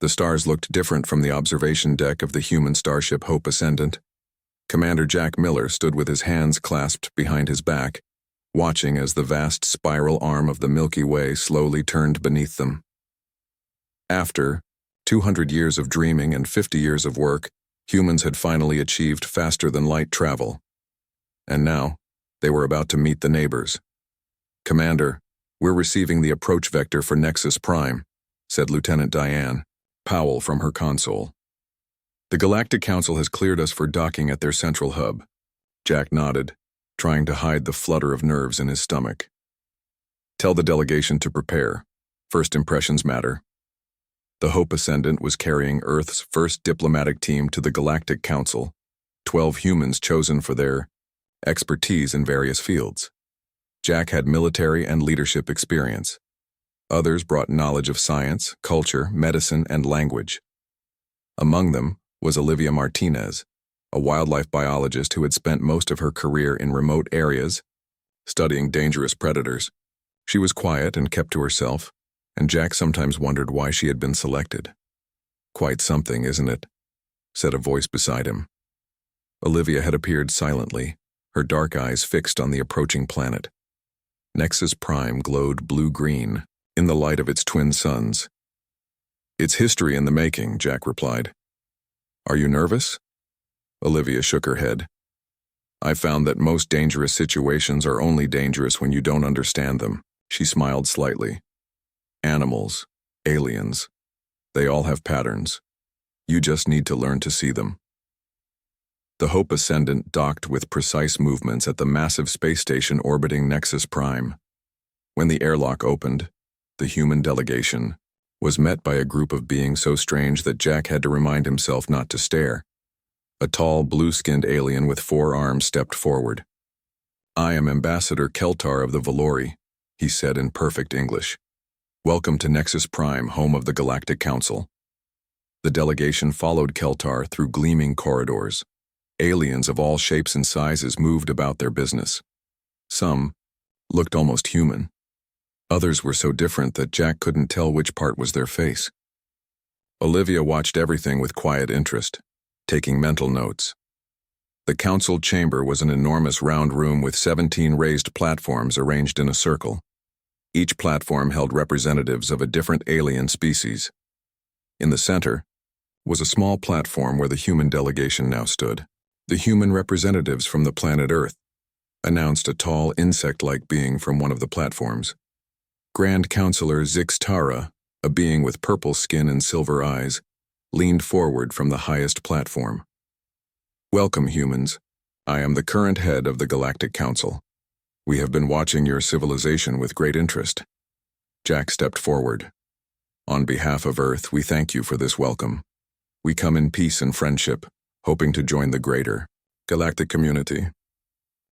The stars looked different from the observation deck of the human starship Hope Ascendant. Commander Jack Miller stood with his hands clasped behind his back, watching as the vast spiral arm of the Milky Way slowly turned beneath them. After 200 years of dreaming and 50 years of work, humans had finally achieved faster-than-light travel. And now, they were about to meet the neighbors. "Commander, we're receiving the approach vector for Nexus Prime," said Lieutenant Diane Powell from her console. "The Galactic Council has cleared us for docking at their central hub." Jack nodded, trying to hide the flutter of nerves in his stomach. "Tell the delegation to prepare. First impressions matter." The Hope Ascendant was carrying Earth's first diplomatic team to the Galactic Council, 12 humans chosen for their expertise in various fields. Jack had military and leadership experience. Others brought knowledge of science, culture, medicine, and language. Among them was Olivia Martinez, a wildlife biologist who had spent most of her career in remote areas, studying dangerous predators. She was quiet and kept to herself, and Jack sometimes wondered why she had been selected. "Quite something, isn't it?" said a voice beside him. Olivia had appeared silently, her dark eyes fixed on the approaching planet. Nexus Prime glowed blue-green in the light of its twin suns. "It's history in the making," Jack replied. "Are you nervous?" Olivia shook her head. "I found that most dangerous situations are only dangerous when you don't understand them." She smiled slightly. "Animals, aliens, they all have patterns. You just need to learn to see them." The Hope Ascendant docked with precise movements at the massive space station orbiting Nexus Prime. When the airlock opened, the human delegation was met by a group of beings so strange that Jack had to remind himself not to stare. A tall, blue-skinned alien with 4 arms stepped forward. "I am Ambassador Keltar of the Valori," he said in perfect English. "Welcome to Nexus Prime, home of the Galactic Council." The delegation followed Keltar through gleaming corridors. Aliens of all shapes and sizes moved about their business. Some looked almost human. Others were so different that Jack couldn't tell which part was their face. Olivia watched everything with quiet interest, taking mental notes. The council chamber was an enormous round room with 17 raised platforms arranged in a circle. Each platform held representatives of a different alien species. In the center was a small platform where the human delegation now stood. "The human representatives from the planet Earth," announced a tall insect-like being from one of the platforms. Grand Counselor Zixtara, a being with purple skin and silver eyes, leaned forward from the highest platform. "Welcome, humans. I am the current head of the Galactic Council. We have been watching your civilization with great interest." Jack stepped forward. "On behalf of Earth, we thank you for this welcome. We come in peace and friendship, hoping to join the greater galactic community."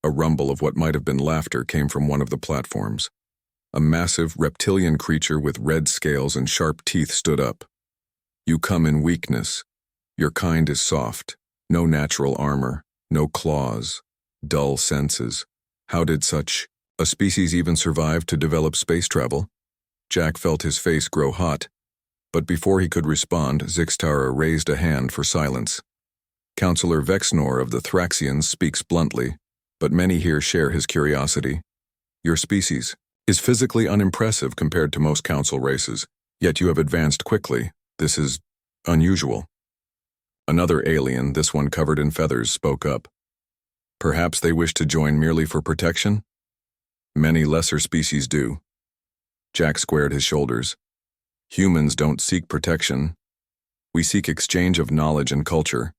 A rumble of what might have been laughter came from one of the platforms. A massive reptilian creature with red scales and sharp teeth stood up. "You come in weakness. Your kind is soft. No natural armor, no claws, dull senses. How did such a species even survive to develop space travel?" Jack felt his face grow hot, but before he could respond, Zixtara raised a hand for silence. "Counselor Vexnor of the Thraxians speaks bluntly, but many here share his curiosity. Your species is physically unimpressive compared to most council races, yet you have advanced quickly. This is unusual." Another alien, this one covered in feathers, spoke up. "Perhaps they wish to join merely for protection? Many lesser species do." Jack squared his shoulders. "Humans don't seek protection. We seek exchange of knowledge and culture.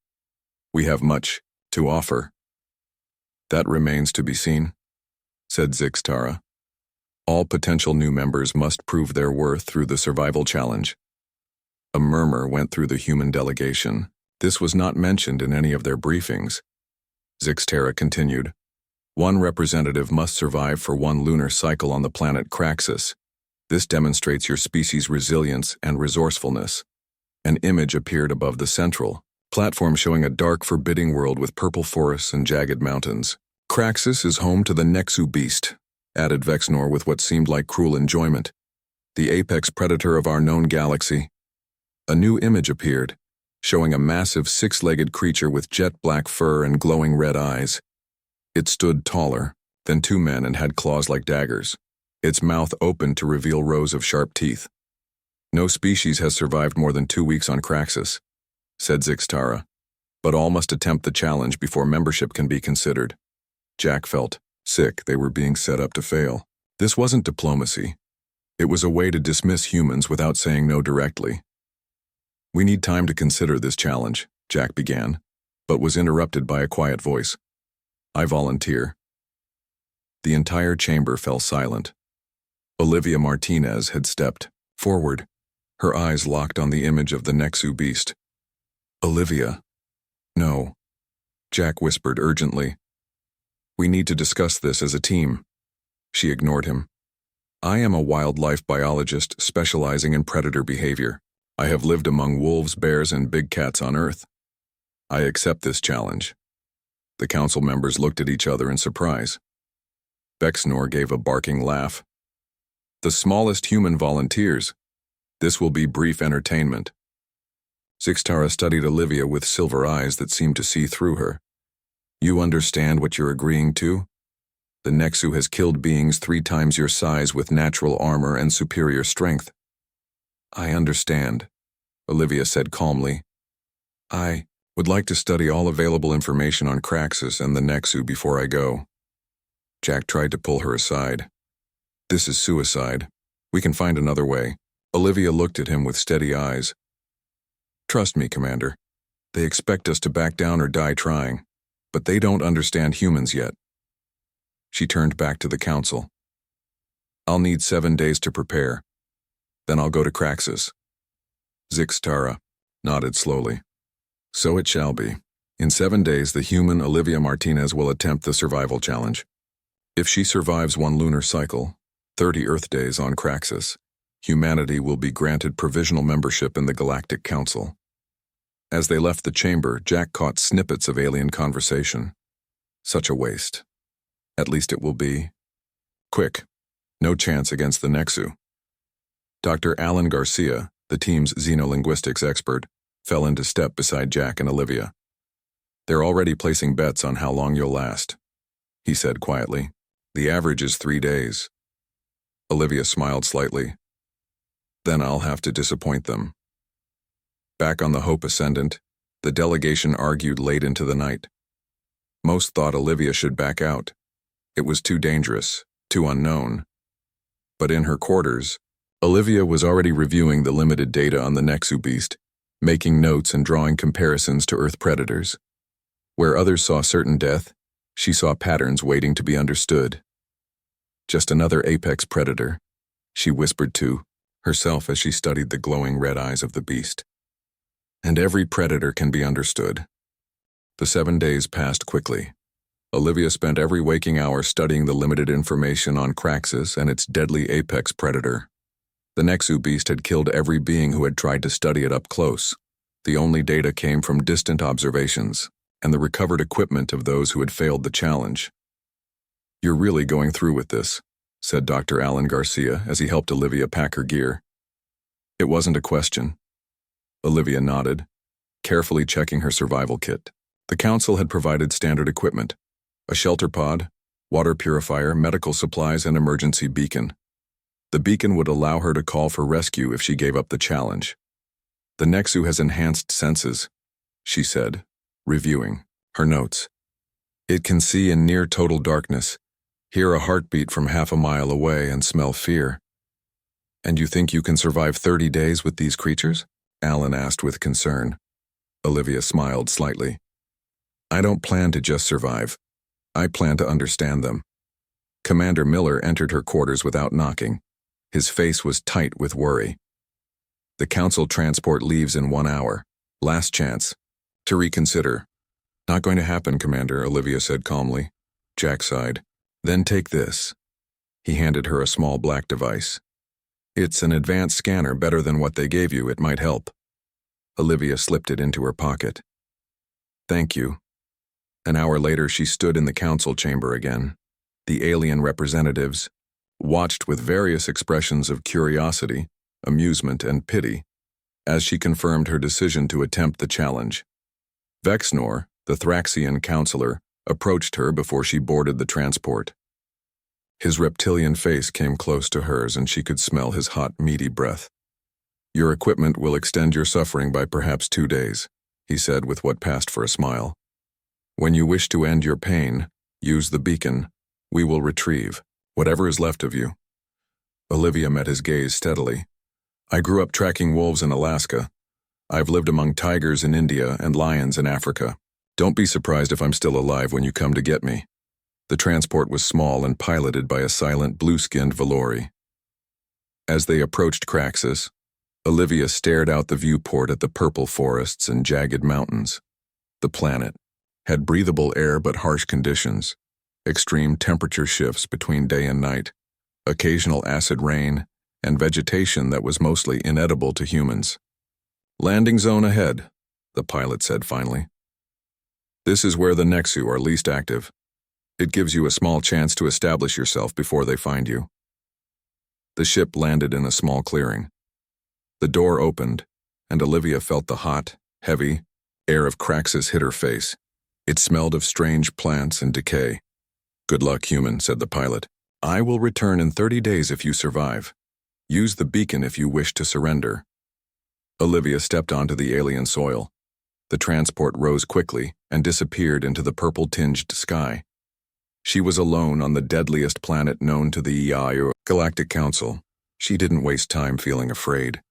We have much to offer." "That remains to be seen," said Zixtara. "All potential new members must prove their worth through the survival challenge." A murmur went through the human delegation. This was not mentioned in any of their briefings. Zixtara continued. "One representative must survive for 1 lunar cycle on the planet Craxus. This demonstrates your species' resilience and resourcefulness." An image appeared above the central platform showing a dark, forbidding world with purple forests and jagged mountains. "Craxus is home to the Nexu beast," added Vexnor with what seemed like cruel enjoyment. "The apex predator of our known galaxy. A new image appeared, showing a massive six-legged creature with jet-black fur and glowing red eyes. It stood taller than two men and had claws like daggers. Its mouth opened to reveal rows of sharp teeth. "No species has survived more than 2 weeks on Craxus," said Zixtara, "but all must attempt the challenge before membership can be considered." Jack felt sick. They were being set up to fail. This wasn't diplomacy. It was a way to dismiss humans without saying no directly. "We need time to consider this challenge," Jack began, but was interrupted by a quiet voice. "I volunteer." The entire chamber fell silent. Olivia Martinez had stepped forward, her eyes locked on the image of the Nexu beast. "Olivia." "No," Jack whispered urgently. "We need to discuss this as a team." She ignored him. "I am a wildlife biologist specializing in predator behavior. I have lived among wolves, bears, and big cats on Earth. I accept this challenge." The council members looked at each other in surprise. Bexnor gave a barking laugh. "The smallest human volunteers. This will be brief entertainment." Zixtara studied Olivia with silver eyes that seemed to see through her. "You understand what you're agreeing to? The Nexu has killed beings 3 times your size with natural armor and superior strength." "I understand," Olivia said calmly. "I would like to study all available information on Craxus and the Nexu before I go." Jack tried to pull her aside. "This is suicide. We can find another way." Olivia looked at him with steady eyes. "Trust me, Commander. They expect us to back down or die trying, but they don't understand humans yet." She turned back to the council. "I'll need 7 days to prepare. Then I'll go to Craxus." Zixtara nodded slowly. "So it shall be. In 7 days, the human Olivia Martinez will attempt the survival challenge. If she survives 1 lunar cycle, 30 Earth days on Craxus, humanity will be granted provisional membership in the Galactic Council." As they left the chamber, Jack caught snippets of alien conversation. Such a waste. At least it will be. Quick. No chance against the Nexu. Dr. Alan Garcia, the team's xenolinguistics expert, fell into step beside Jack and Olivia. "They're already placing bets on how long you'll last," he said quietly. "The average is 3 days." Olivia smiled slightly. "Then I'll have to disappoint them." Back on the Hope Ascendant, the delegation argued late into the night. Most thought Olivia should back out. It was too dangerous, too unknown. But in her quarters, Olivia was already reviewing the limited data on the Nexu beast, making notes and drawing comparisons to Earth predators. Where others saw certain death, she saw patterns waiting to be understood. "Just another apex predator," she whispered to herself as she studied the glowing red eyes of the beast. "And every predator can be understood." The 7 days passed quickly. Olivia spent every waking hour studying the limited information on Craxus and its deadly apex predator. The Nexu beast had killed every being who had tried to study it up close. The only data came from distant observations and the recovered equipment of those who had failed the challenge. "You're really going through with this," said Dr. Alan Garcia as he helped Olivia pack her gear. "It wasn't a question." Olivia nodded, carefully checking her survival kit. The council had provided standard equipment: a shelter pod, water purifier, medical supplies, and emergency beacon. The beacon would allow her to call for rescue if she gave up the challenge. "The Nexu has enhanced senses," she said, reviewing her notes. "It can see in near total darkness, hear a heartbeat from half a mile away, and smell fear." "And you think you can survive 30 days with these creatures?" Alan asked with concern. Olivia smiled slightly. "I don't plan to just survive. I plan to understand them." Commander Miller entered her quarters without knocking. His face was tight with worry. "The council transport leaves in 1 hour. Last chance to reconsider." "Not going to happen, Commander," Olivia said calmly. Jack sighed. "Then take this." He handed her a small black device. "It's an advanced scanner, better than what they gave you. It might help." Olivia slipped it into her pocket. "Thank you." An hour later, she stood in the council chamber again. The alien representatives watched with various expressions of curiosity, amusement, and pity as she confirmed her decision to attempt the challenge. Vexnor, the Thraxian counselor, approached her before she boarded the transport. His reptilian face came close to hers and she could smell his hot, meaty breath. "Your equipment will extend your suffering by perhaps 2 days," he said with what passed for a smile. "When you wish to end your pain, use the beacon. We will retrieve whatever is left of you." Olivia met his gaze steadily. "I grew up tracking wolves in Alaska. I've lived among tigers in India and lions in Africa. Don't be surprised if I'm still alive when you come to get me." The transport was small and piloted by a silent blue-skinned Valori. As they approached Craxus, Olivia stared out the viewport at the purple forests and jagged mountains. The planet had breathable air but harsh conditions, extreme temperature shifts between day and night, occasional acid rain, and vegetation that was mostly inedible to humans. "Landing zone ahead," the pilot said finally. "This is where the Nexu are least active. It gives you a small chance to establish yourself before they find you." The ship landed in a small clearing. The door opened, and Olivia felt the hot, heavy air of Craxus hit her face. It smelled of strange plants and decay. "Good luck, human," said the pilot. "I will return in 30 days if you survive. Use the beacon if you wish to surrender." Olivia stepped onto the alien soil. The transport rose quickly and disappeared into the purple-tinged sky. She was alone on the deadliest planet known to the EI or Galactic Council. She didn't waste time feeling afraid.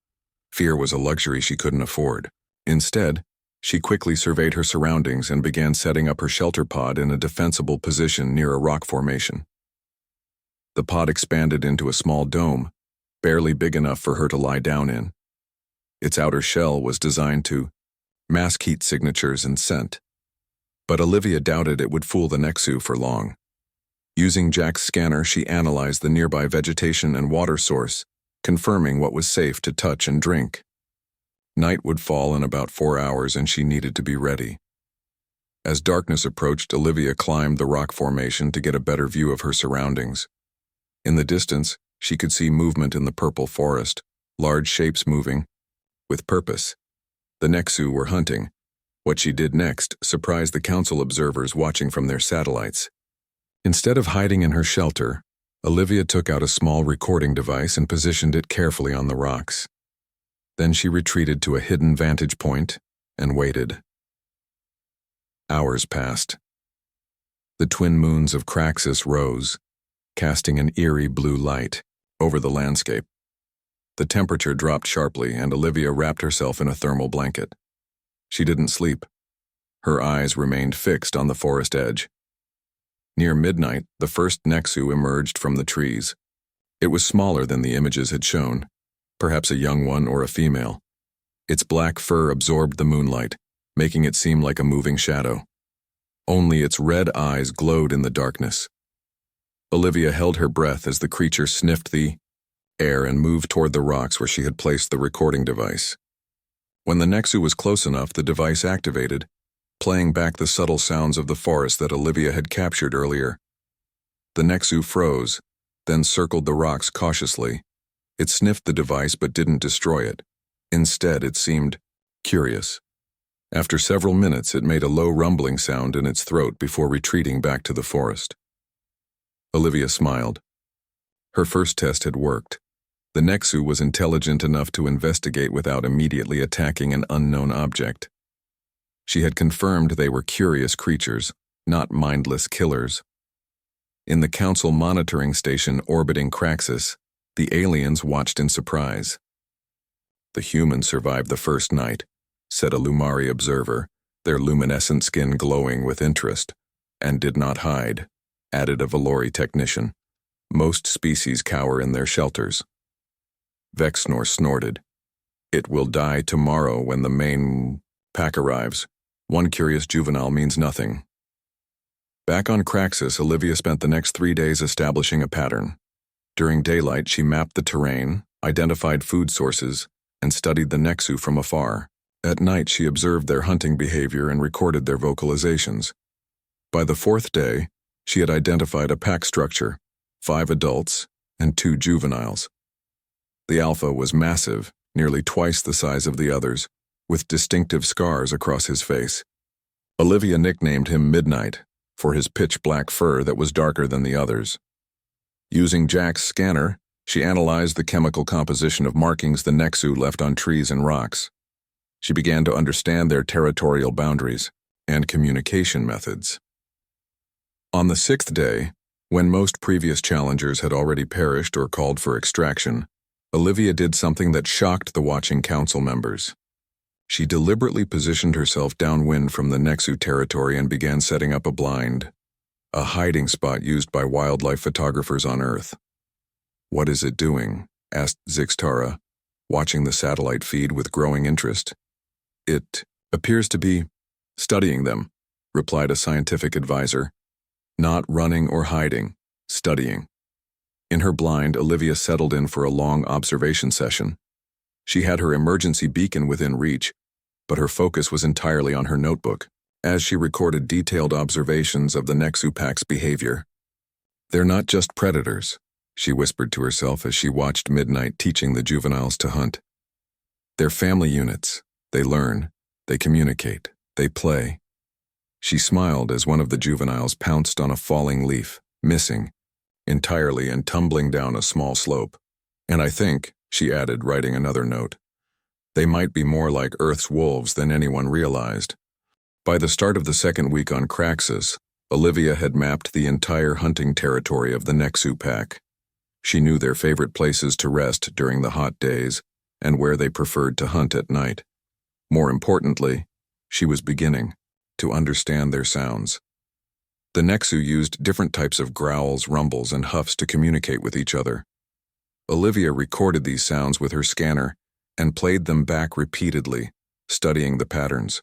Fear was a luxury she couldn't afford. Instead, she quickly surveyed her surroundings and began setting up her shelter pod in a defensible position near a rock formation. The pod expanded into a small dome, barely big enough for her to lie down in. Its outer shell was designed to mask heat signatures and scent, but Olivia doubted it would fool the Nexu for long. Using Jack's scanner, she analyzed the nearby vegetation and water source, confirming what was safe to touch and drink. Night would fall in about 4 hours and she needed to be ready. As darkness approached, Olivia climbed the rock formation to get a better view of her surroundings. In the distance, she could see movement in the purple forest, large shapes moving, with purpose. The Nexu were hunting. What she did next surprised the council observers watching from their satellites. Instead of hiding in her shelter, Olivia took out a small recording device and positioned it carefully on the rocks. Then she retreated to a hidden vantage point and waited. Hours passed. The twin moons of Craxus rose, casting an eerie blue light over the landscape. The temperature dropped sharply and Olivia wrapped herself in a thermal blanket. She didn't sleep. Her eyes remained fixed on the forest edge. Near midnight, the first Nexu emerged from the trees. It was smaller than the images had shown, perhaps a young one or a female. Its black fur absorbed the moonlight, making it seem like a moving shadow. Only its red eyes glowed in the darkness. Olivia held her breath as the creature sniffed the air and moved toward the rocks where she had placed the recording device. When the Nexu was close enough, the device activated, playing back the subtle sounds of the forest that Olivia had captured earlier. The Nexu froze, then circled the rocks cautiously. It sniffed the device but didn't destroy it. Instead, it seemed curious. After several minutes, it made a low rumbling sound in its throat before retreating back to the forest. Olivia smiled. Her first test had worked. The Nexu was intelligent enough to investigate without immediately attacking an unknown object. She had confirmed they were curious creatures, not mindless killers. In the council monitoring station orbiting Craxus, the aliens watched in surprise. "The humans survived the first night," said a Lumari observer, their luminescent skin glowing with interest, "and did not hide," added a Valori technician. "Most species cower in their shelters." Vexnor snorted. "It will die tomorrow when the main pack arrives. One curious juvenile means nothing." Back on Craxus, Olivia spent the next 3 days establishing a pattern. During daylight, she mapped the terrain, identified food sources, and studied the Nexu from afar. At night, she observed their hunting behavior and recorded their vocalizations. By the 4th day, she had identified a pack structure, 5 adults and 2 juveniles. The alpha was massive, nearly twice the size of the others, with distinctive scars across his face. Olivia nicknamed him Midnight for his pitch-black fur that was darker than the others. Using Jack's scanner, she analyzed the chemical composition of markings the Nexu left on trees and rocks. She began to understand their territorial boundaries and communication methods. On the 6th day, when most previous challengers had already perished or called for extraction, Olivia did something that shocked the watching council members. She deliberately positioned herself downwind from the Nexu territory and began setting up a blind, a hiding spot used by wildlife photographers on Earth. "What is it doing?" asked Zixtara, watching the satellite feed with growing interest. "It appears to be studying them," replied a scientific advisor. "Not running or hiding, studying." In her blind, Olivia settled in for a long observation session. She had her emergency beacon within reach, but her focus was entirely on her notebook, as she recorded detailed observations of the Nexu pack's behavior. "They're not just predators," she whispered to herself as she watched Midnight teaching the juveniles to hunt. "They're family units. They learn, they communicate, they play." She smiled as one of the juveniles pounced on a falling leaf, missing entirely and tumbling down a small slope. "And I think," she added, writing another note, "they might be more like Earth's wolves than anyone realized." By the start of the second week on Craxus, Olivia had mapped the entire hunting territory of the Nexu pack. She knew their favorite places to rest during the hot days and where they preferred to hunt at night. More importantly, she was beginning to understand their sounds. The Nexu used different types of growls, rumbles, and huffs to communicate with each other. Olivia recorded these sounds with her scanner and played them back repeatedly, studying the patterns.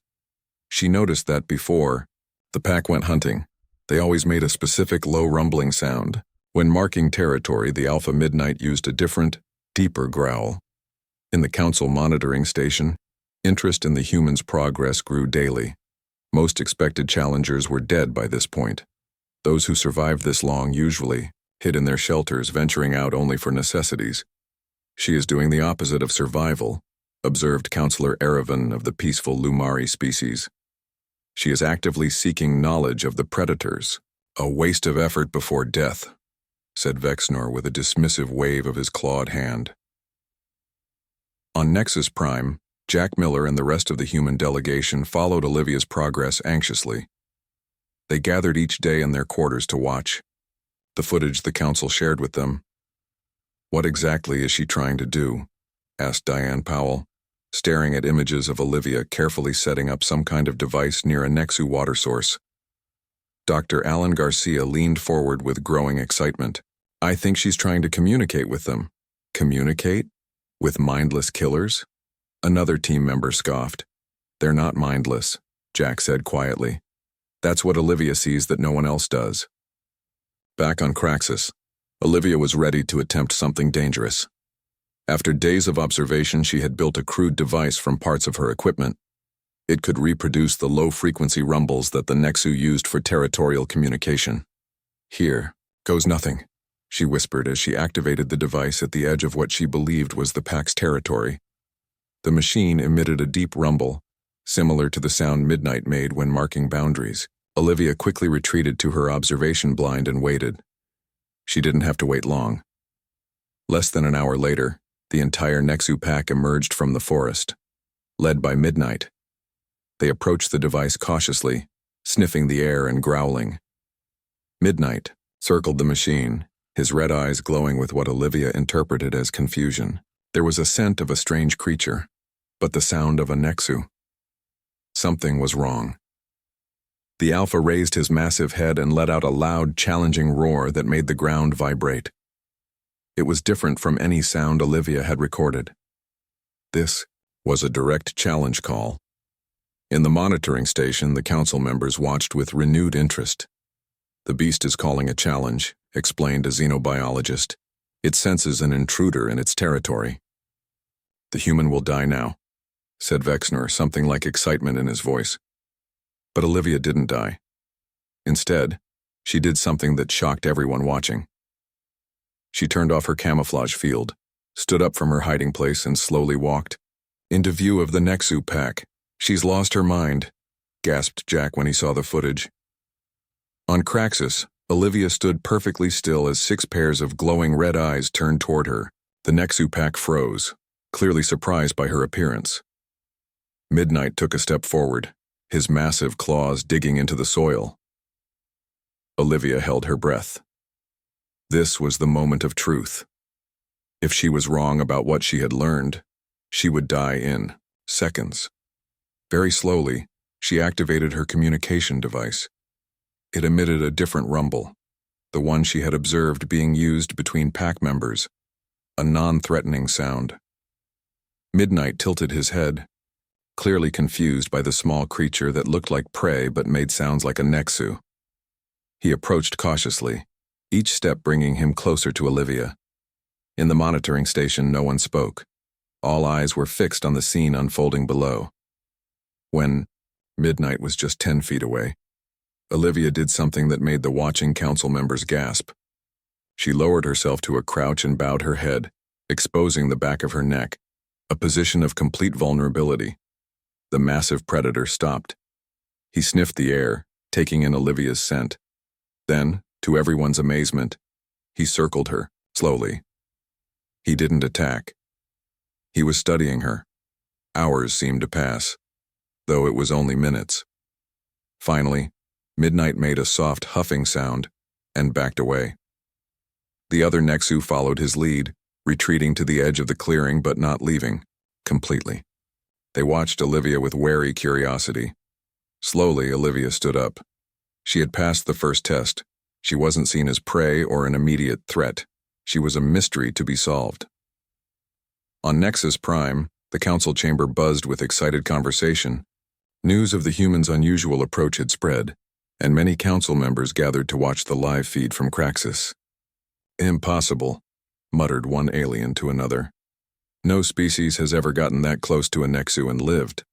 She noticed that before the pack went hunting, they always made a specific low rumbling sound. When marking territory, the Alpha Midnight used a different, deeper growl. In the council monitoring station, interest in the humans' progress grew daily. Most expected challengers were dead by this point. Those who survived this long usually hid in their shelters, venturing out only for necessities. "She is doing the opposite of survival," observed Counselor Erevan of the peaceful Lumari species. "She is actively seeking knowledge of the predators. A waste of effort before death," said Vexnor with a dismissive wave of his clawed hand. On Nexus Prime, Jack Miller and the rest of the human delegation followed Olivia's progress anxiously. They gathered each day in their quarters to watch the footage the council shared with them. "What exactly is she trying to do?" asked Diane Powell, staring at images of Olivia carefully setting up some kind of device near a Nexu water source. Dr. Alan Garcia leaned forward with growing excitement. "I think she's trying to communicate with them." "Communicate? With mindless killers?" Another team member scoffed. "They're not mindless," Jack said quietly. "That's what Olivia sees that no one else does." Back on Craxus, Olivia was ready to attempt something dangerous. After days of observation, she had built a crude device from parts of her equipment. It could reproduce the low-frequency rumbles that the Nexu used for territorial communication. "Here goes nothing," she whispered as she activated the device at the edge of what she believed was the pack's territory. The machine emitted a deep rumble, similar to the sound Midnight made when marking boundaries. Olivia quickly retreated to her observation blind and waited. She didn't have to wait long. Less than an hour later, the entire Nexu pack emerged from the forest, led by Midnight. They approached the device cautiously, sniffing the air and growling. Midnight circled the machine, his red eyes glowing with what Olivia interpreted as confusion. There was a scent of a strange creature, but the sound of a Nexu. Something was wrong. The Alpha raised his massive head and let out a loud, challenging roar that made the ground vibrate. It was different from any sound Olivia had recorded. This was a direct challenge call. In the monitoring station, the council members watched with renewed interest. "The beast is calling a challenge," explained a xenobiologist. "It senses an intruder in its territory." "The human will die now," said Vexnor, something like excitement in his voice. But Olivia didn't die. Instead, she did something that shocked everyone watching. She turned off her camouflage field, stood up from her hiding place and slowly walked into view of the Nexu pack. "She's lost her mind," gasped Jack when he saw the footage. On Craxus, Olivia stood perfectly still as 6 pairs of glowing red eyes turned toward her. The Nexu pack froze, clearly surprised by her appearance. Midnight took a step forward, his massive claws digging into the soil. Olivia held her breath. This was the moment of truth. If she was wrong about what she had learned, she would die in seconds. Very slowly, she activated her communication device. It emitted a different rumble, the one she had observed being used between pack members, a non-threatening sound. Midnight tilted his head, clearly confused by the small creature that looked like prey but made sounds like a Nexu. He approached cautiously, each step bringing him closer to Olivia. In the monitoring station, no one spoke. All eyes were fixed on the scene unfolding below. When Midnight was just 10 feet away, Olivia did something that made the watching council members gasp. She lowered herself to a crouch and bowed her head, exposing the back of her neck, a position of complete vulnerability. The massive predator stopped. He sniffed the air, taking in Olivia's scent. Then, to everyone's amazement, he circled her, slowly. He didn't attack. He was studying her. Hours seemed to pass, though it was only minutes. Finally, Midnight made a soft huffing sound and backed away. The other Nexu followed his lead, retreating to the edge of the clearing but not leaving, completely. They watched Olivia with wary curiosity. Slowly, Olivia stood up. She had passed the first test. She wasn't seen as prey or an immediate threat. She was a mystery to be solved. On Nexus Prime, the council chamber buzzed with excited conversation. News of the humans' unusual approach had spread, and many council members gathered to watch the live feed from Craxus. "Impossible," muttered one alien to another. "No species has ever gotten that close to a Nexu and lived."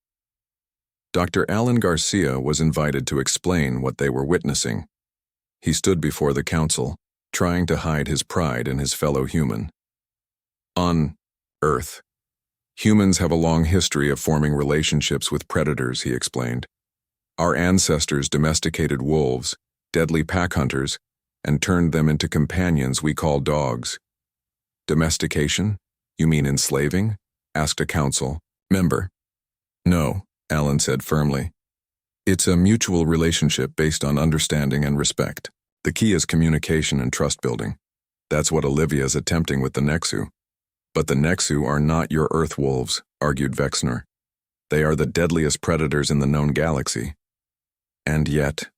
Dr. Alan Garcia was invited to explain what they were witnessing. He stood before the council, trying to hide his pride in his fellow human. On Earth, humans have a long history of forming relationships with predators, he explained. Our ancestors domesticated wolves, deadly pack hunters, and turned them into companions we call dogs. Domestication? You mean enslaving? Asked a council member. No, Alan said firmly. It's a mutual relationship based on understanding and respect. The key is communication and trust building. That's what Olivia is attempting with the Nexu. But the Nexu are not your Earth wolves, argued Vexner. They are the deadliest predators in the known galaxy. And yet,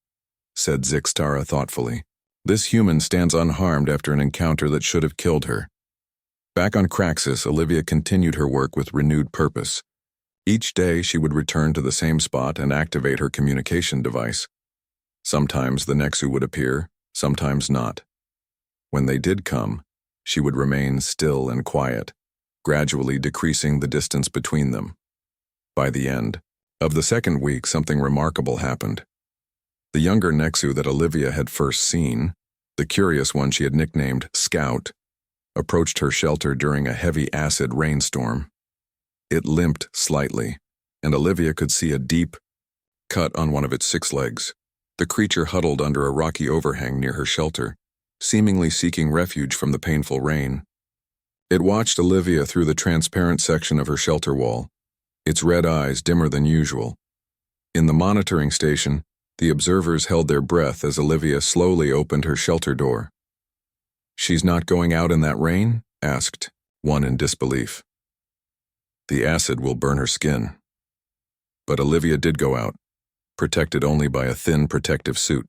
said Zixtara thoughtfully, this human stands unharmed after an encounter that should have killed her. Back on Craxus, Olivia continued her work with renewed purpose. Each day she would return to the same spot and activate her communication device. Sometimes the Nexu would appear, sometimes not. When they did come, she would remain still and quiet, gradually decreasing the distance between them. By the end of the second week, something remarkable happened. The younger Nexu that Olivia had first seen, the curious one she had nicknamed Scout, approached her shelter during a heavy acid rainstorm. It limped slightly, and Olivia could see a deep cut on one of its 6 legs. The creature huddled under a rocky overhang near her shelter, seemingly seeking refuge from the painful rain. It watched Olivia through the transparent section of her shelter wall, its red eyes dimmer than usual. In the monitoring station, the observers held their breath as Olivia slowly opened her shelter door. "She's not going out in that rain?" asked one in disbelief. "The acid will burn her skin." But Olivia did go out, protected only by a thin protective suit.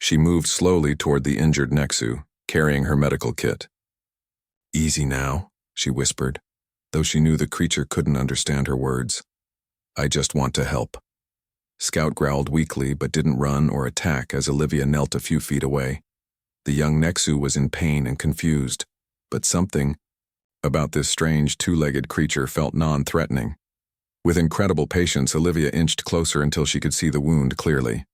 She moved slowly toward the injured Nexu, carrying her medical kit. "Easy now," she whispered, though she knew the creature couldn't understand her words. "I just want to help." Scout growled weakly but didn't run or attack as Olivia knelt a few feet away. The young Nexu was in pain and confused, but something about this strange 2-legged creature felt non-threatening. With incredible patience, Olivia inched closer until she could see the wound clearly.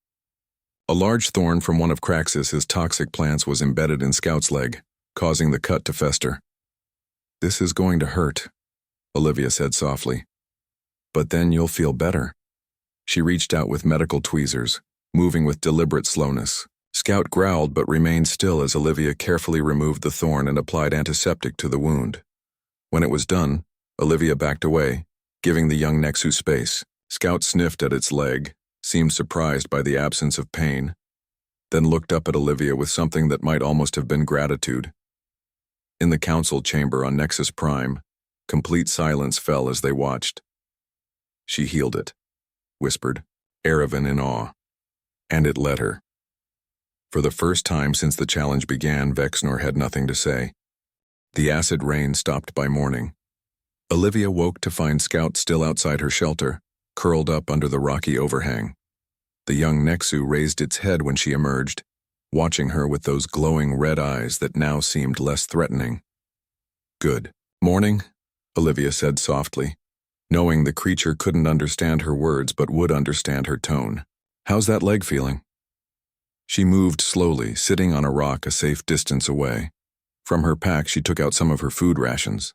A large thorn from one of Craxus's toxic plants was embedded in Scout's leg, causing the cut to fester. "This is going to hurt," Olivia said softly. "But then you'll feel better." She reached out with medical tweezers, moving with deliberate slowness. Scout growled but remained still as Olivia carefully removed the thorn and applied antiseptic to the wound. When it was done, Olivia backed away, giving the young Nexu space. Scout sniffed at its leg, seemed surprised by the absence of pain, then looked up at Olivia with something that might almost have been gratitude. In the council chamber on Nexus Prime, complete silence fell as they watched. "She healed it," whispered Erevan in awe. "And it let her." For the first time since the challenge began, Vexnor had nothing to say. The acid rain stopped by morning. Olivia woke to find Scout still outside her shelter, curled up under the rocky overhang. The young Nexu raised its head when she emerged, watching her with those glowing red eyes that now seemed less threatening. "Good morning," Olivia said softly, knowing the creature couldn't understand her words but would understand her tone. "How's that leg feeling?" She moved slowly, sitting on a rock a safe distance away. From her pack she took out some of her food rations.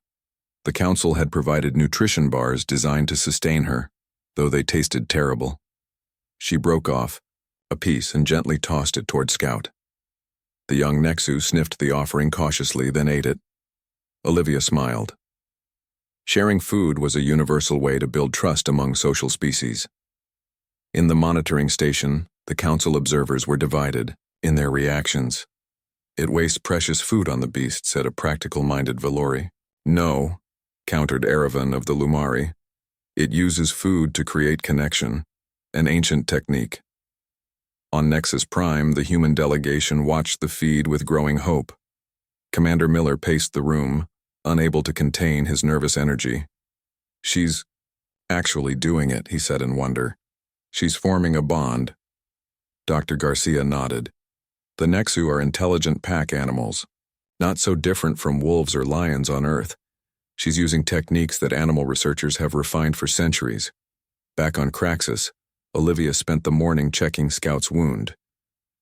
The council had provided nutrition bars designed to sustain her, though they tasted terrible. She broke off a piece and gently tossed it toward Scout. The young Nexu sniffed the offering cautiously, then ate it. Olivia smiled. Sharing food was a universal way to build trust among social species. In the monitoring station, the council observers were divided in their reactions. "It wastes precious food on the beast," said a practical-minded Valori. "No," countered Erevan of the Lumari. "It uses food to create connection, an ancient technique." On Nexus Prime, the human delegation watched the feed with growing hope. Commander Miller paced the room, unable to contain his nervous energy. "She's actually doing it," he said in wonder. "She's forming a bond." Dr. Garcia nodded. "The Nexu are intelligent pack animals, not so different from wolves or lions on Earth. She's using techniques that animal researchers have refined for centuries." Back on Craxus, Olivia spent the morning checking Scout's wound.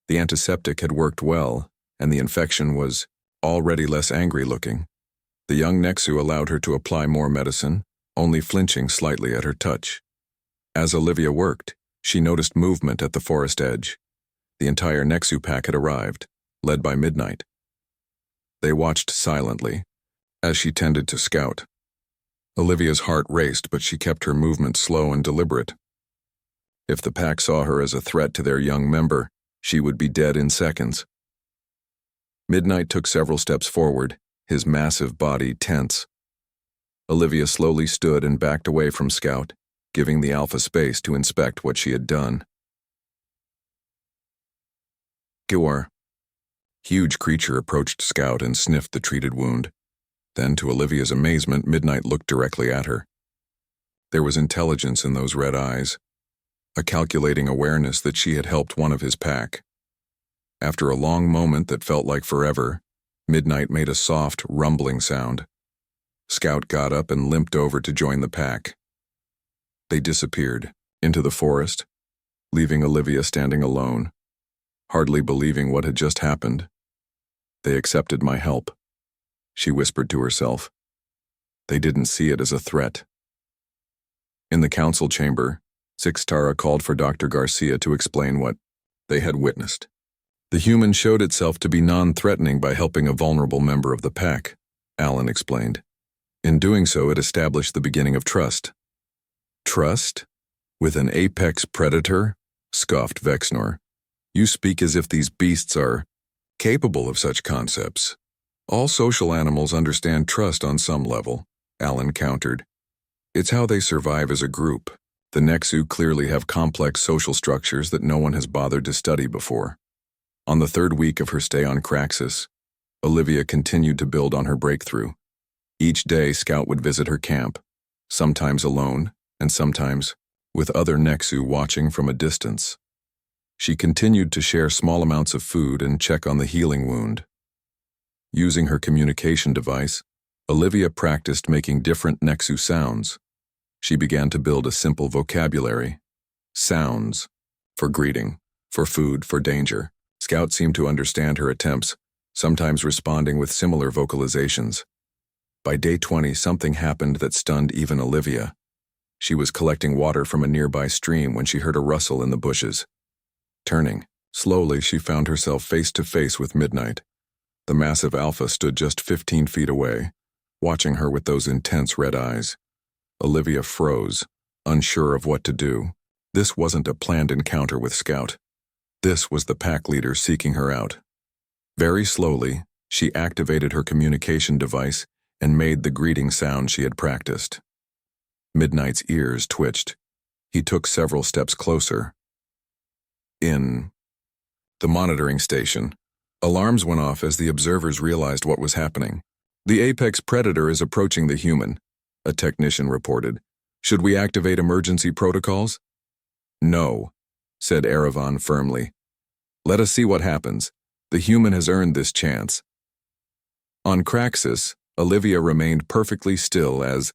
The antiseptic had worked well, and the infection was already less angry-looking. The young Nexu allowed her to apply more medicine, only flinching slightly at her touch. As Olivia worked, she noticed movement at the forest edge. The entire Nexu pack had arrived, led by Midnight. They watched silently, as she tended to Scout. Olivia's heart raced, but she kept her movement slow and deliberate. If the pack saw her as a threat to their young member, she would be dead in seconds. Midnight took several steps forward, his massive body tense. Olivia slowly stood and backed away from Scout, giving the alpha space to inspect what she had done. Giwar. Huge creature approached Scout and sniffed the treated wound. Then, to Olivia's amazement, Midnight looked directly at her. There was intelligence in those red eyes, a calculating awareness that she had helped one of his pack. After a long moment that felt like forever, Midnight made a soft, rumbling sound. Scout got up and limped over to join the pack. They disappeared into the forest, leaving Olivia standing alone, hardly believing what had just happened. "They accepted my help," she whispered to herself. "They didn't see it as a threat." In the council chamber, Sixtara called for Dr. Garcia to explain what they had witnessed. "The human showed itself to be non-threatening by helping a vulnerable member of the pack," Alan explained. "In doing so, it established the beginning of trust." "Trust? With an apex predator?" scoffed Vexnor. "You speak as if these beasts are capable of such concepts." "All social animals understand trust on some level," Alan countered. "It's how they survive as a group. The Nexu clearly have complex social structures that no one has bothered to study before." On the third week of her stay on Craxus, Olivia continued to build on her breakthrough. Each day, Scout would visit her camp, sometimes alone, and sometimes with other Nexu watching from a distance. She continued to share small amounts of food and check on the healing wound. Using her communication device, Olivia practiced making different Nexu sounds. She began to build a simple vocabulary. Sounds. For greeting, for food, for danger. Scout seemed to understand her attempts, sometimes responding with similar vocalizations. By day 20, something happened that stunned even Olivia. She was collecting water from a nearby stream when she heard a rustle in the bushes. Turning, slowly she found herself face to face with Midnight. The massive alpha stood just 15 feet away, watching her with those intense red eyes. Olivia froze, unsure of what to do. This wasn't a planned encounter with Scout. This was the pack leader seeking her out. Very slowly, she activated her communication device and made the greeting sound she had practiced. Midnight's ears twitched. He took several steps closer. In the monitoring station, alarms went off as the observers realized what was happening. The apex predator is approaching the human, a technician reported. Should we activate emergency protocols? No, said Erevan firmly. Let us see what happens. The human has earned this chance. On Craxus, Olivia remained perfectly still as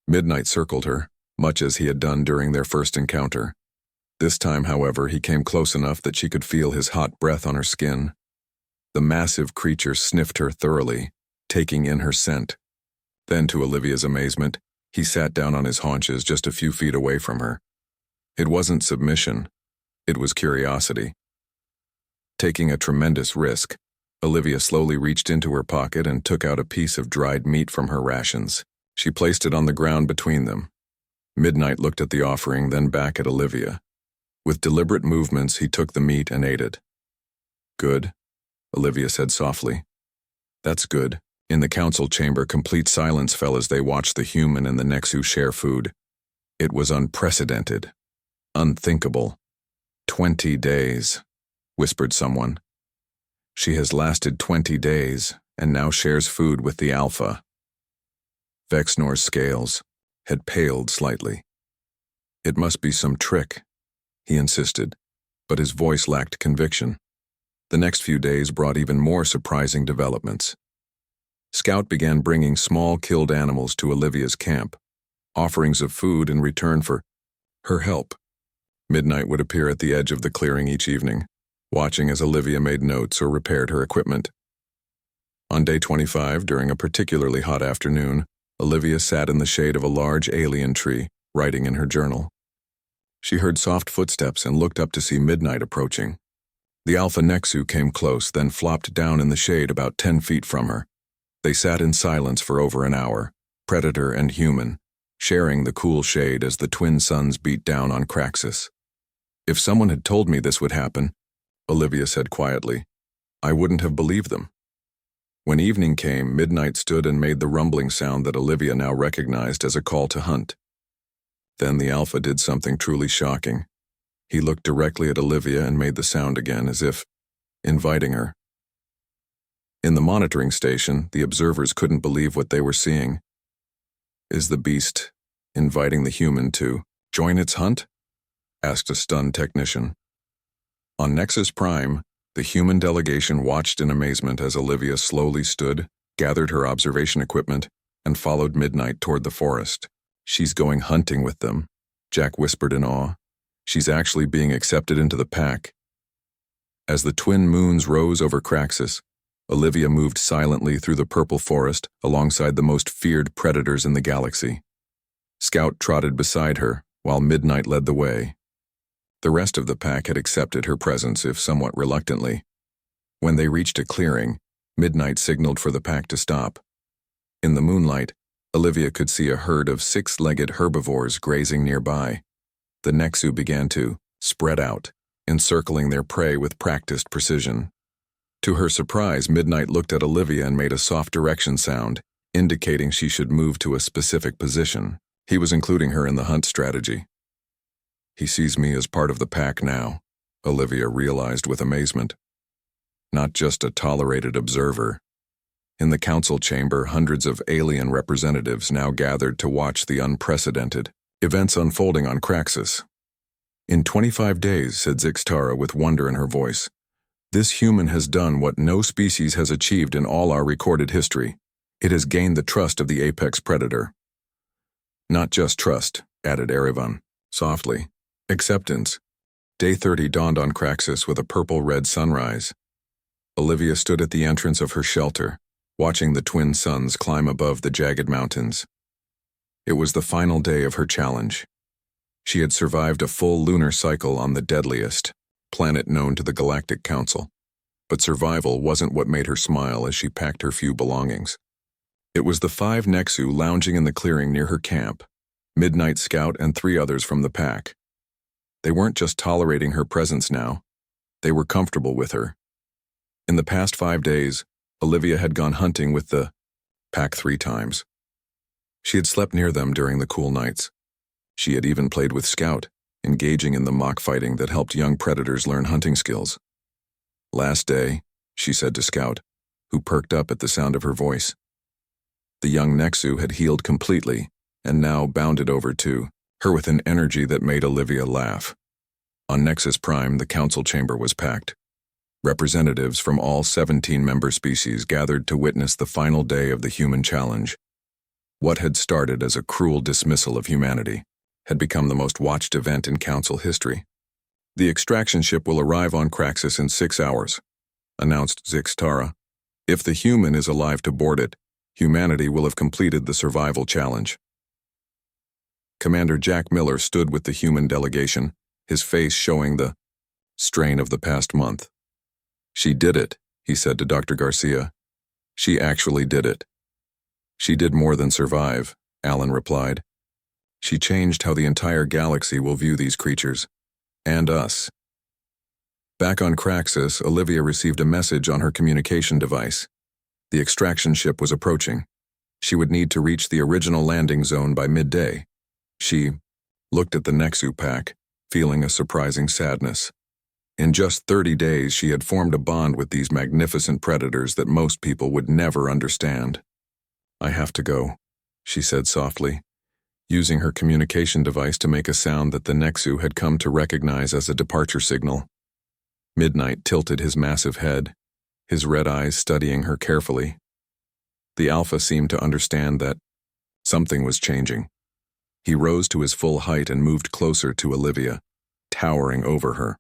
Midnight circled her, much as he had done during their first encounter. This time, however, he came close enough that she could feel his hot breath on her skin. The massive creature sniffed her thoroughly, taking in her scent. Then, to Olivia's amazement, he sat down on his haunches just a few feet away from her. It wasn't submission, it was curiosity. Taking a tremendous risk, Olivia slowly reached into her pocket and took out a piece of dried meat from her rations. She placed it on the ground between them. Midnight looked at the offering, then back at Olivia. With deliberate movements, he took the meat and ate it. Good, Olivia said softly. That's good. In the council chamber, complete silence fell as they watched the human and the Nexu share food. It was unprecedented. Unthinkable. 20 days, whispered someone. She has lasted 20 days, and now shares food with the Alpha. Vexnor's scales had paled slightly. It must be some trick, he insisted, but his voice lacked conviction. The next few days brought even more surprising developments. Scout began bringing small killed animals to Olivia's camp, offerings of food in return for her help. Midnight would appear at the edge of the clearing each evening, watching as Olivia made notes or repaired her equipment. On day 25, during a particularly hot afternoon, Olivia sat in the shade of a large alien tree, writing in her journal. She heard soft footsteps and looked up to see Midnight approaching. The Alpha Nexu came close, then flopped down in the shade about 10 feet from her. They sat in silence for over an hour, predator and human, sharing the cool shade as the twin suns beat down on Craxus. If someone had told me this would happen, Olivia said quietly, I wouldn't have believed them. When evening came, Midnight stood and made the rumbling sound that Olivia now recognized as a call to hunt. Then the Alpha did something truly shocking. He looked directly at Olivia and made the sound again, as if inviting her. In the monitoring station, the observers couldn't believe what they were seeing. Is the beast inviting the human to join its hunt? Asked a stunned technician. On Nexus Prime, the human delegation watched in amazement as Olivia slowly stood, gathered her observation equipment, and followed Midnight toward the forest. She's going hunting with them, Jack whispered in awe. She's actually being accepted into the pack. As the twin moons rose over Craxus, Olivia moved silently through the purple forest alongside the most feared predators in the galaxy. Scout trotted beside her, while Midnight led the way. The rest of the pack had accepted her presence, if somewhat reluctantly. When they reached a clearing, Midnight signaled for the pack to stop. In the moonlight, Olivia could see a herd of 6-legged herbivores grazing nearby. The Nexu began to spread out, encircling their prey with practiced precision. To her surprise, Midnight looked at Olivia and made a soft direction sound, indicating she should move to a specific position. He was including her in the hunt strategy. He sees me as part of the pack now, Olivia realized with amazement. Not just a tolerated observer. In the council chamber, hundreds of alien representatives now gathered to watch the unprecedented events unfolding on Craxus. In 25 days, said Zixtara with wonder in her voice, this human has done what no species has achieved in all our recorded history. It has gained the trust of the apex predator. Not just trust, added Erevan, softly. Acceptance. Day 30 dawned on Craxus with a purple-red sunrise. Olivia stood at the entrance of her shelter, watching the twin suns climb above the jagged mountains. It was the final day of her challenge. She had survived a full lunar cycle on the deadliest planet known to the Galactic Council, but survival wasn't what made her smile as she packed her few belongings. It was the 5 Nexu lounging in the clearing near her camp, Midnight Scout and 3 others from the pack. They weren't just tolerating her presence now, they were comfortable with her. In the past 5 days, Olivia had gone hunting with the pack 3 times. She had slept near them during the cool nights. She had even played with Scout, engaging in the mock fighting that helped young predators learn hunting skills. "Last day," she said to Scout, who perked up at the sound of her voice. The young Nexu had healed completely and now bounded over to her with an energy that made Olivia laugh. On Nexus Prime, the council chamber was packed. Representatives from all 17 member species gathered to witness the final day of the human challenge. What had started as a cruel dismissal of humanity had become the most watched event in council history. "The extraction ship will arrive on Craxus in 6 hours, announced Zixtara. "If the human is alive to board it, humanity will have completed the survival challenge." Commander Jack Miller stood with the human delegation, his face showing the strain of the past month. "She did it," he said to Dr. Garcia. "She actually did it." "She did more than survive," Alan replied. "She changed how the entire galaxy will view these creatures. And us." Back on Craxus, Olivia received a message on her communication device. The extraction ship was approaching. She would need to reach the original landing zone by midday. She looked at the Nexu pack, feeling a surprising sadness. In just 30 days, she had formed a bond with these magnificent predators that most people would never understand. "I have to go," she said softly, using her communication device to make a sound that the Nexu had come to recognize as a departure signal. Midnight tilted his massive head, his red eyes studying her carefully. The Alpha seemed to understand that something was changing. He rose to his full height and moved closer to Olivia, towering over her.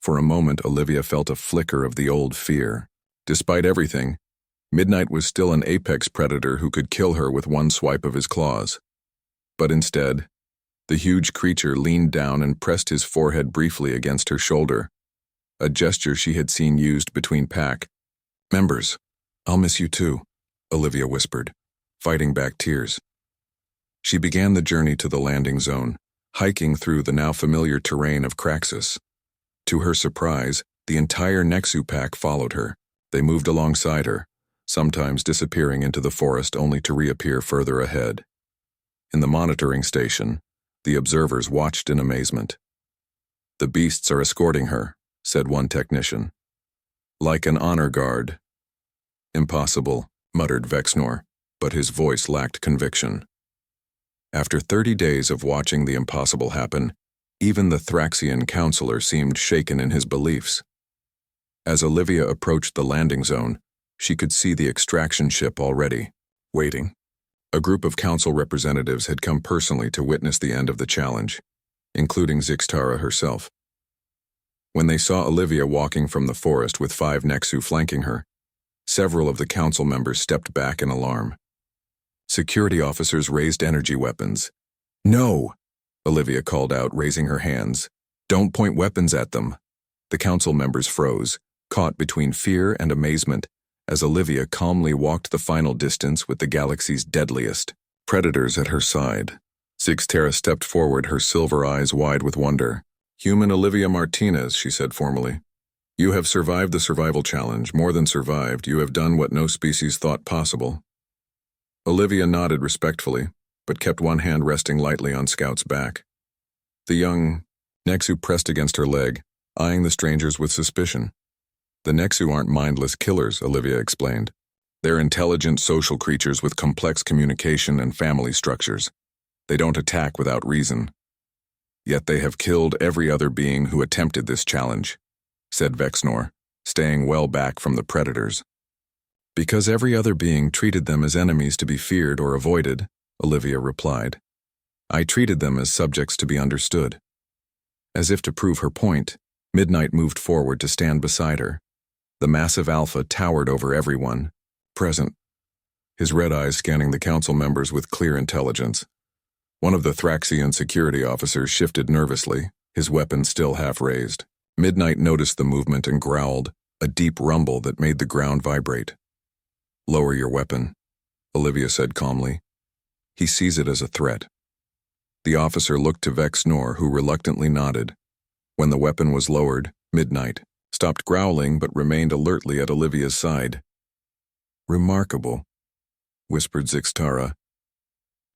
For a moment, Olivia felt a flicker of the old fear. Despite everything, Midnight was still an apex predator who could kill her with one swipe of his claws. But instead, the huge creature leaned down and pressed his forehead briefly against her shoulder, a gesture she had seen used between pack members. "I'll miss you too," Olivia whispered, fighting back tears. She began the journey to the landing zone, hiking through the now familiar terrain of Craxus. To her surprise, the entire Nexu pack followed her. They moved alongside her, sometimes disappearing into the forest only to reappear further ahead. In the monitoring station, the observers watched in amazement. "The beasts are escorting her," said one technician. "Like an honor guard." "Impossible," muttered Vexnor, but his voice lacked conviction. After 30 days of watching the impossible happen, even the Thraxian counselor seemed shaken in his beliefs. As Olivia approached the landing zone, she could see the extraction ship already, waiting. A group of council representatives had come personally to witness the end of the challenge, including Zixtara herself. When they saw Olivia walking from the forest with 5 Nexu flanking her, several of the council members stepped back in alarm. Security officers raised energy weapons. "No!" Olivia called out, raising her hands. "Don't point weapons at them." The council members froze, caught between fear and amazement, as Olivia calmly walked the final distance with the galaxy's deadliest predators at her side. Zixtara stepped forward, her silver eyes wide with wonder. "Human Olivia Martinez," she said formally. "You have survived the survival challenge. More than survived, you have done what no species thought possible." Olivia nodded respectfully, but kept one hand resting lightly on Scout's back. The young Nexu pressed against her leg, eyeing the strangers with suspicion. "The Nexu aren't mindless killers," Olivia explained. "They're intelligent social creatures with complex communication and family structures. They don't attack without reason. Yet they have killed every other being who attempted this challenge," said Vexnor, staying well back from the predators. "Because every other being treated them as enemies to be feared or avoided," Olivia replied. "I treated them as subjects to be understood." As if to prove her point, Midnight moved forward to stand beside her. The massive Alpha towered over everyone, present, his red eyes scanning the council members with clear intelligence. One of the Thraxian security officers shifted nervously, his weapon still half raised. Midnight noticed the movement and growled, a deep rumble that made the ground vibrate. "Lower your weapon," Olivia said calmly. "He sees it as a threat." The officer looked to Vexnor, who reluctantly nodded. When the weapon was lowered, Midnight stopped growling but remained alertly at Olivia's side. "Remarkable," whispered Zixtara.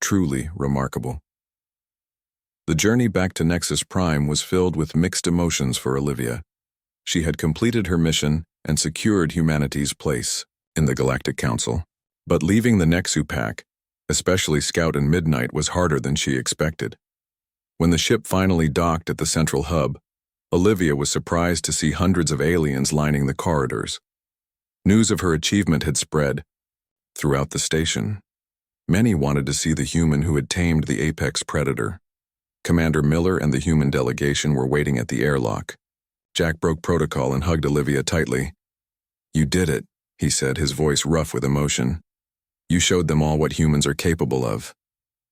"Truly remarkable." The journey back to Nexus Prime was filled with mixed emotions for Olivia. She had completed her mission and secured humanity's place in the Galactic Council. But leaving the Nexu Pack, especially Scout and Midnight, was harder than she expected. When the ship finally docked at the central hub, Olivia was surprised to see hundreds of aliens lining the corridors. News of her achievement had spread throughout the station. Many wanted to see the human who had tamed the apex predator. Commander Miller and the human delegation were waiting at the airlock. Jack broke protocol and hugged Olivia tightly. "You did it," he said, his voice rough with emotion. "You showed them all what humans are capable of."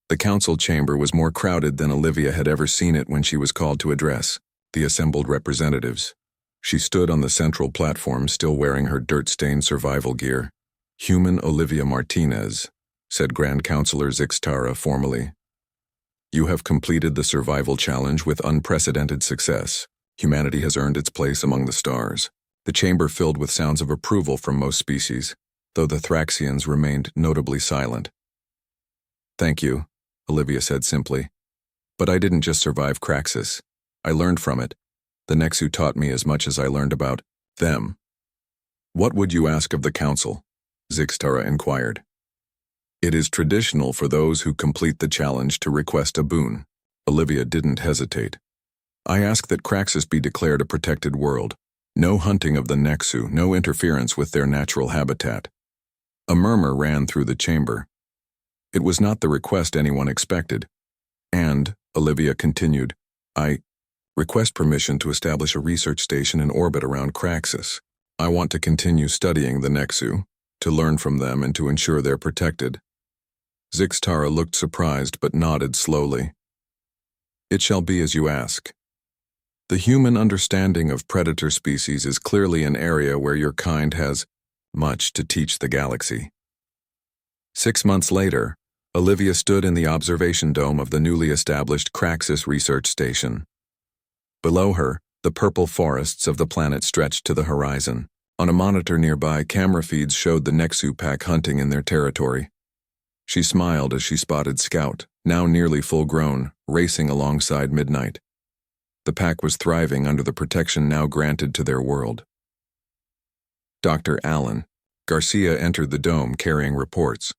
The council chamber was more crowded than Olivia had ever seen it when she was called to address the assembled representatives. She stood on the central platform, still wearing her dirt-stained survival gear. "Human Olivia Martinez," said Grand Counselor Zixtara formally. "You have completed the survival challenge with unprecedented success. Humanity has earned its place among the stars." The chamber filled with sounds of approval from most species, though the Thraxians remained notably silent. "Thank you," Olivia said simply. "But I didn't just survive Craxus. I learned from it. The Nexu taught me as much as I learned about them." "What would you ask of the council?" Zixtara inquired. "It is traditional for those who complete the challenge to request a boon." Olivia didn't hesitate. "I ask that Craxus be declared a protected world. No hunting of the Nexu, no interference with their natural habitat." A murmur ran through the chamber. It was not the request anyone expected. "And," Olivia continued, "I request permission to establish a research station in orbit around Craxus. I want to continue studying the Nexu, to learn from them and to ensure they're protected." Zixtara looked surprised but nodded slowly. "It shall be as you ask. The human understanding of predator species is clearly an area where your kind has much to teach the galaxy." 6 months later, Olivia stood in the observation dome of the newly established Craxus Research Station. Below her, the purple forests of the planet stretched to the horizon. On a monitor nearby, camera feeds showed the Nexu pack hunting in their territory. She smiled as she spotted Scout, now nearly full-grown, racing alongside Midnight. The pack was thriving under the protection now granted to their world. Dr. Allen Garcia entered the dome carrying reports.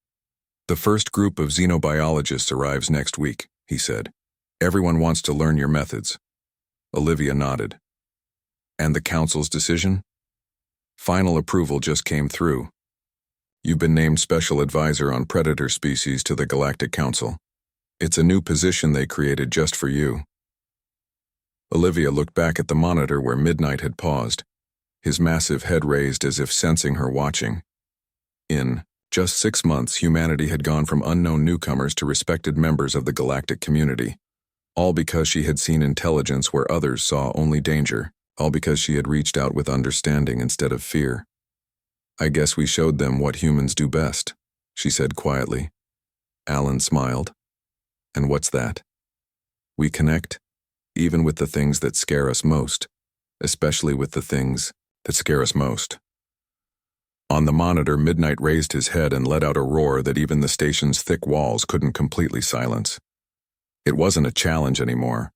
"The first group of xenobiologists arrives next week," he said. "Everyone wants to learn your methods." Olivia nodded. "And the council's decision?" "Final approval just came through. You've been named Special Advisor on Predator Species to the Galactic Council. It's a new position they created just for you." Olivia looked back at the monitor where Midnight had paused, his massive head raised as if sensing her watching. In just 6 months, humanity had gone from unknown newcomers to respected members of the galactic community. All because she had seen intelligence where others saw only danger. All because she had reached out with understanding instead of fear. "I guess we showed them what humans do best," she said quietly. Alan smiled. "And what's that?" "We connect, even with the things that scare us most, especially with the things that scare us most." On the monitor, Midnight raised his head and let out a roar that even the station's thick walls couldn't completely silence. It wasn't a challenge anymore.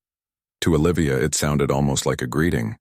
To Olivia, it sounded almost like a greeting.